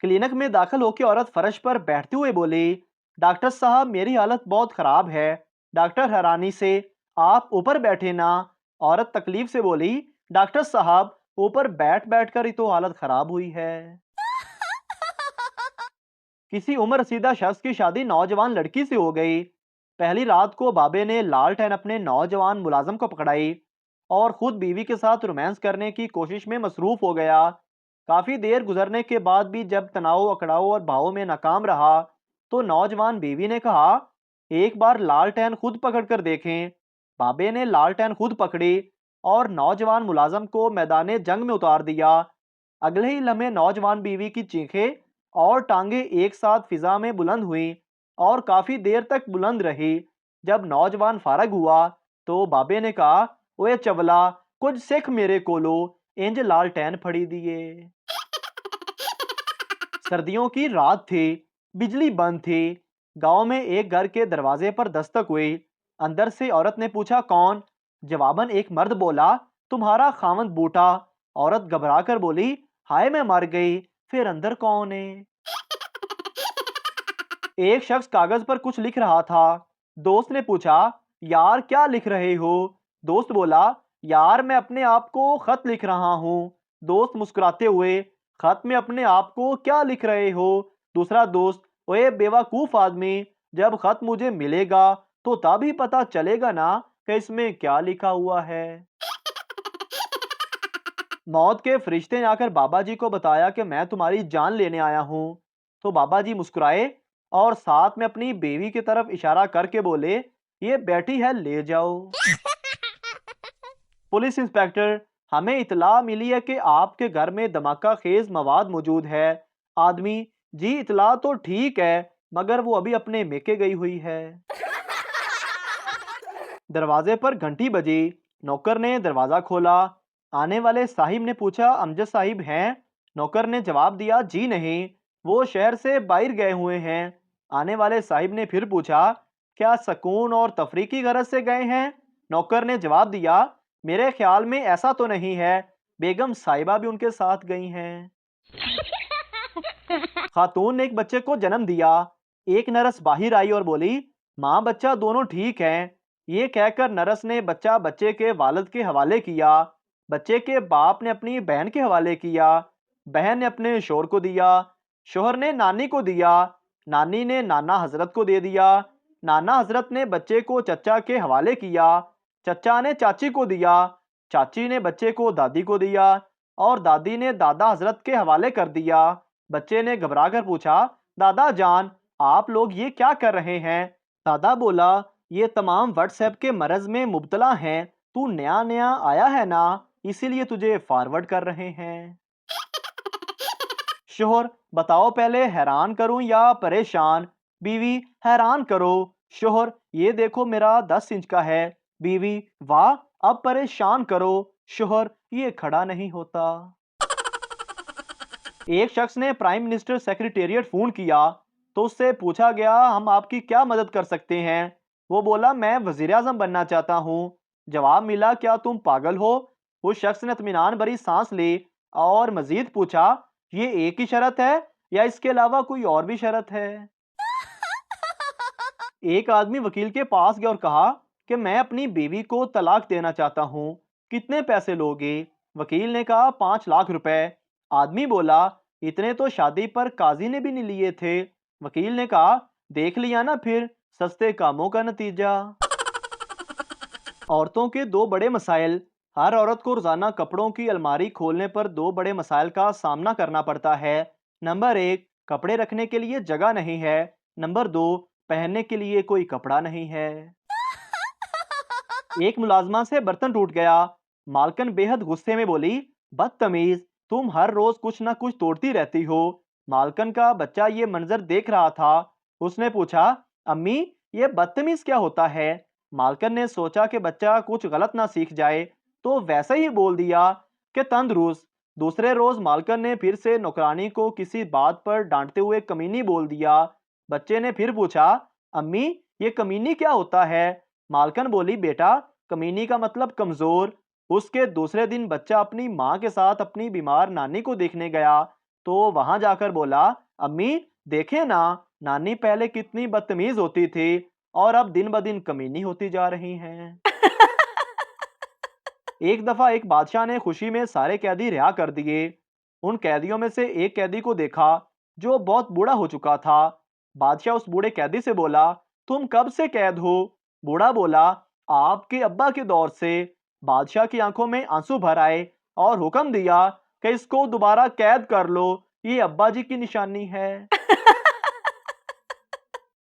Clinic में दाखिल होकर औरत फर्श पर बैठते हुए बोली, डॉक्टर साहब मेरी हालत बहुत खराब है। डॉक्टर हैरानी से, आप ऊपर बैठे ना। औरत तकलीफ से बोली, डॉक्टर साहब ऊपर बैठ बैठ कर ही तो हालत खराब हुई है। किसी उम्र रसीदा शख्स की शादी नौजवान लड़की से हो गई। पहली रात को बाबे ने लालटेन अपने नौजवान मुलाजम को पकड़ाई और खुद बीवी के साथ रोमांस करने की कोशिश में मसरूफ हो गया। काफी देर गुजरने के बाद भी जब तनाव अकड़ाव और भावों में नाकाम रहा तो नौजवान बीवी ने कहा, एक बार लालटेन खुद पकड़ कर देखें। बाबे ने लालटेन खुद पकड़ी और नौजवान मुलाजम को मैदान जंग में उतार दिया। अगले ही लम्हे नौजवान बीवी की चीखें और टांगे एक साथ फिजा में बुलंद हुई और काफी देर तक बुलंद रही। जब नौजवान फारग हुआ तो बाबे ने कहा, ओए चवला, कुछ सिख मेरे कोलो, इंज लालटेन फड़ी दिए। सर्दियों की रात थी, बिजली बंद थी। गांव में एक घर के दरवाजे पर दस्तक हुई। अंदर से औरत ने पूछा, कौन? जवाबन एक मर्द बोला, तुम्हारा खावंद बूटा। औरत घबरा कर बोली, हाय मैं मर गई, फिर अंदर कौन है? एक शख्स कागज पर कुछ लिख रहा था। दोस्त ने पूछा, यार क्या लिख रहे हो? दोस्त बोला, यार मैं अपने आप को खत लिख रहा हूँ। दोस्त मुस्कुराते हुए, खत में अपने आप को क्या लिख रहे हो? दूसरा दोस्त, ओए बेवकूफ आदमी, जब खत मुझे मिलेगा तो तभी पता चलेगा ना कि इसमें क्या लिखा हुआ है। मौत के फरिश्ते ने आकर बाबा जी को बताया कि मैं तुम्हारी जान लेने आया हूँ। तो बाबा जी मुस्कुराए और साथ में अपनी बीवी की तरफ इशारा करके बोले, ये बैठी है, ले जाओ। पुलिस इंस्पेक्टर, हमें इतला मिली है कि आपके घर में धमाका खेज मवाद मौजूद है। आदमी, जी इतला तो ठीक है, मगर वो अभी अपने मेके गई हुई है। दरवाजे पर घंटी बजी। नौकर ने दरवाजा खोला। आने वाले साहिब ने पूछा, अमजद साहिब हैं? नौकर ने जवाब दिया, जी नहीं, वो शहर से बाहर गए हुए हैं। आने वाले साहिब ने फिर पूछा, क्या सकून और तफरी की गरज से गए हैं? नौकर ने जवाब दिया, मेरे ख्याल में ऐसा तो नहीं है, बेगम साहिबा भी उनके साथ गई हैं। खातून ने एक बच्चे को जन्म दिया। एक नरस बाहर आई और बोली, माँ बच्चा दोनों ठीक हैं। ये कहकर नरस ने बच्चा बच्चे के वालिद के हवाले किया। बच्चे के बाप ने अपनी बहन के हवाले किया। बहन ने अपने शोहर को दिया। शोहर ने नानी को दिया। नानी ने नाना हजरत को दे दिया। नाना हजरत ने बच्चे को चचा के हवाले किया। चचा ने चाची को दिया। चाची ने बच्चे को दादी को दिया और दादी ने दादा हजरत के हवाले कर दिया। बच्चे ने घबराकर पूछा, दादा जान, आप लोग ये क्या कर रहे हैं? दादा बोला, ये तमाम व्हाट्सएप के मरज में मुब्तला हैं। तू नया नया आया है ना, इसीलिए तुझे फॉरवर्ड कर रहे हैं। शोहर, बताओ पहले हैरान करूं या परेशान? बीवी, हैरान करो। शोहर, ये देखो मेरा 10 इंच का है। बीवी, वाह, अब परेशान करो। शोहर, ये खड़ा नहीं होता। एक शख्स ने प्राइम मिनिस्टर सेक्रेटेरिएट फोन किया तो उससे पूछा गया, हम आपकी क्या मदद कर सकते हैं? वो बोला, मैं वजीर आजम बनना चाहता हूँ। जवाब मिला, क्या तुम पागल हो? उस शख्स ने इत्मीनान भरी सांस ली और मजीद पूछा, ये एक ही शर्त है या इसके अलावा कोई और भी शर्त है? एक आदमी वकील के पास गया और कहा कि मैं अपनी बीवी को तलाक देना चाहता हूँ, कितने पैसे लोगे? वकील ने कहा, 5 लाख रुपए। आदमी बोला, इतने तो शादी पर काजी ने भी नहीं लिए थे। वकील ने कहा, देख लिया ना फिर, सस्ते कामों का नतीजा। औरतों के दो बड़े मसाइल। हर औरत को रोजाना कपड़ों की अलमारी खोलने पर दो बड़े मसाइल का सामना करना पड़ता है। नंबर 1, कपड़े रखने के लिए जगह नहीं है। नंबर 2, पहनने के लिए कोई कपड़ा नहीं है। एक मुलाजमा से बर्तन टूट गया। मालकन बेहद गुस्से में बोली, बदतमीज, तुम हर रोज कुछ ना कुछ तोड़ती रहती हो। मालकन का बच्चा ये मंजर देख रहा था। उसने पूछा, अम्मी, ये बदतमीज क्या होता है? मालकन ने सोचा कि बच्चा कुछ गलत ना सीख जाए तो वैसे ही बोल दिया कि तंदुरुस्त। दूसरे रोज मालकन ने फिर से नौकरानी को किसी बात पर डांटते हुए कमीनी बोल दिया। बच्चे ने फिर पूछा, अम्मी, ये कमीनी क्या होता है? मालकन बोली, बेटा, कमीनी का मतलब कमजोर। उसके दूसरे दिन बच्चा अपनी माँ के साथ अपनी बीमार नानी को देखने गया। तो वहां जाकर बोला, अम्मी देखे ना, नानी पहले कितनी बदतमीज होती थी और अब दिन ब दिन कमीनी होती जा रही हैं। एक दफा एक बादशाह ने खुशी में सारे कैदी रिहा कर दिए। उन कैदियों में से एक कैदी को देखा जो बहुत बूढ़ा हो चुका था। बादशाह उस बूढ़े कैदी से बोला, तुम कब से कैद हो? बूढ़ा बोला, आपके अब्बा के दौर से। बादशाह की आंखों में आंसू भर आए और हुक्म दिया कि इसको दोबारा कैद कर लो, ये अब्बा जी की निशानी है।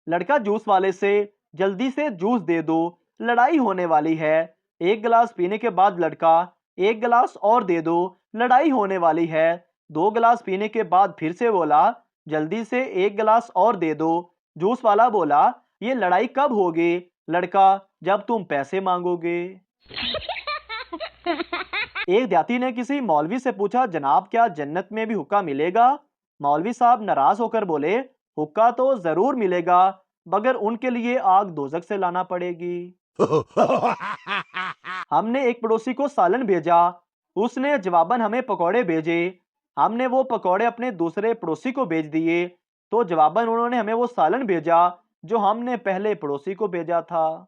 लड़का जूस वाले से, जल्दी से जूस दे दो, लड़ाई होने वाली है। एक गिलास पीने के बाद लड़का, एक गिलास और दे दो, लड़ाई होने वाली है। दो गिलास पीने के बाद फिर से बोला, जल्दी से एक गिलास और दे दो। जूस वाला बोला, ये लड़ाई कब होगी? लड़का, जब तुम पैसे मांगोगे। एक देहाती ने किसी मौलवी से पूछा, जनाब क्या जन्नत में भी हुक्का मिलेगा? मौलवी साहब नाराज होकर बोले, हुक्का तो जरूर मिलेगा, मगर उनके लिए आग दोजख से लाना पड़ेगी। हमने एक पड़ोसी को सालन भेजा, उसने जवाबन हमें पकौड़े भेजे। हमने वो पकौड़े अपने दूसरे पड़ोसी को भेज दिए, तो जवाबन उन्होंने हमें वो सालन भेजा जो हमने पहले पड़ोसी को भेजा था।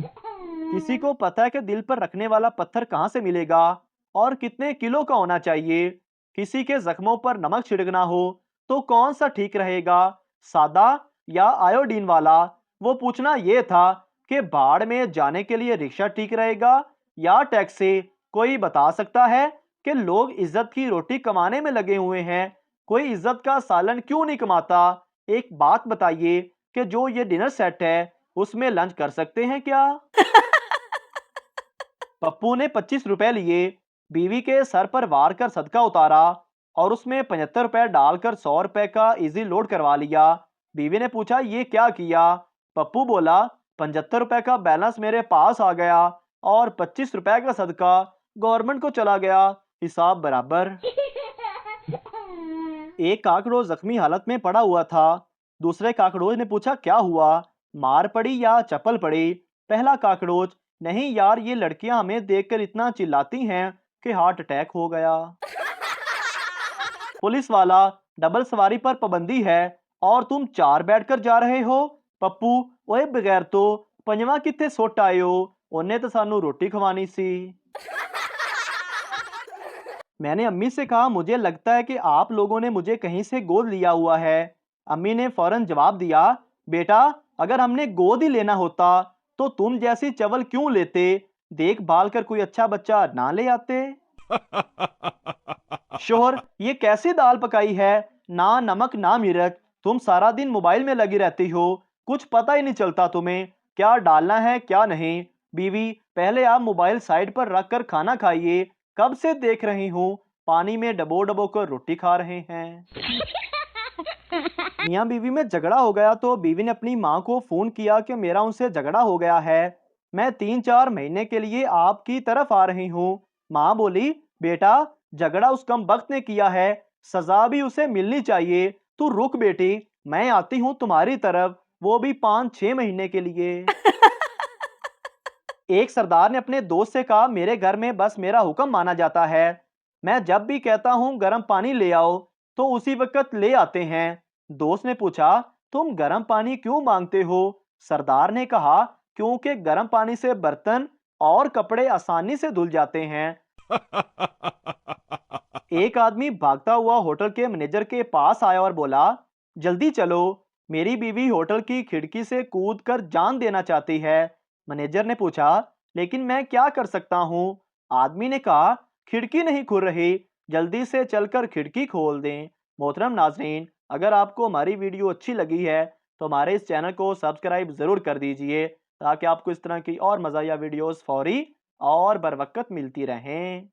किसी को पता है कि दिल पर रखने वाला पत्थर कहां से मिलेगा और कितने किलो का होना चाहिए? किसी के जख्मों पर नमक छिड़कना हो तो कौन सा ठीक रहेगा, सादा या आयोडीन वाला? वो पूछना यह था कि बाढ़ में जाने के लिए रिक्शा ठीक रहेगा या टैक्सी? कोई बता सकता है कि लोग इज्जत की रोटी कमाने में लगे हुए हैं, कोई इज्जत का सालन क्यों नहीं कमाता? एक बात बताइए कि जो ये डिनर सेट है उसमें लंच कर सकते हैं क्या? पप्पू ने 25 रुपए लिए, बीवी के सर पर वार कर सदका उतारा और उसमें 75 रुपए डालकर 100 रुपए का इजी लोड करवा लिया। बीवी ने पूछा, ये क्या किया? पप्पू बोला, 75 रुपए का बैलेंस मेरे पास आ गया और 25 रुपए का सदका गवर्नमेंट को चला गया, हिसाब बराबर। एक काकड़ोच जख्मी हालत में पड़ा हुआ था। दूसरे काकड़ोच ने पूछा, क्या हुआ? मार पड़ी या चप्पल पड़ी? पहला काकड़ोच, नहीं यार, ये लड़कियां हमें देखकर इतना चिल्लाती हैं कि हार्ट अटैक हो गया। पुलिस वाला, डबल सवारी पर पाबंदी है और तुम 4 बैठकर जा रहे हो। पप्पू, ओए बगैर तो पंजवा किथे सुट आए हो, उन्हें तो सानू रोटी खवानी सी। मैंने अम्मी से कहा, मुझे लगता है कि आप लोगों ने मुझे कहीं से गोद लिया हुआ है। अम्मी ने फौरन जवाब दिया, बेटा अगर हमने गोद ही लेना होता तो तुम जैसी चवल क्यों लेते, देखभाल कर कोई अच्छा बच्चा ना ले आते। शोहर, ये कैसी दाल पकाई है, ना नमक ना मिर्च, तुम सारा दिन मोबाइल में लगी रहती हो, कुछ पता ही नहीं चलता तुम्हें क्या डालना है क्या नहीं। बीवी, पहले आप मोबाइल साइड पर रखकर खाना खाइए, कब से देख रही हूँ पानी में डबो डबो कर रोटी खा रहे हैं। मियाँ बीवी में झगड़ा हो गया तो बीवी ने अपनी माँ को फोन किया कि मेरा उनसे झगड़ा हो गया है, मैं 3-4 महीने के लिए आपकी तरफ आ रही हूँ। माँ बोली, बेटा झगड़ा उस कम वक्त ने किया है, सजा भी उसे मिलनी चाहिए, तू रुक बेटी, मैं आती हूँ तुम्हारी तरफ, वो भी 5-6 महीने के लिए। एक सरदार ने अपने दोस्त से कहा, मेरे घर में बस मेरा हुक्म माना जाता है, मैं जब भी कहता हूँ गर्म पानी ले आओ तो उसी वक्त ले आते हैं। दोस्त ने पूछा, तुम गर्म पानी क्यों मांगते हो? सरदार ने कहा, क्योंकि गर्म पानी से बर्तन और कपड़े आसानी से धुल जाते हैं। एक आदमी भागता हुआ होटल के मैनेजर के पास आया और बोला, जल्दी चलो, मेरी बीवी होटल की खिड़की से कूदकर जान देना चाहती है। मैनेजर ने पूछा, लेकिन मैं क्या कर सकता हूँ? आदमी ने कहा, खिड़की नहीं खुल रही, जल्दी से चलकर खिड़की खोल दें। मोहतरम नाजरीन, अगर आपको हमारी वीडियो अच्छी लगी है तो हमारे इस चैनल को सब्सक्राइब ज़रूर कर दीजिए ताकि आपको इस तरह की और मज़ाया वीडियोस फौरी और बर वक्त मिलती रहें।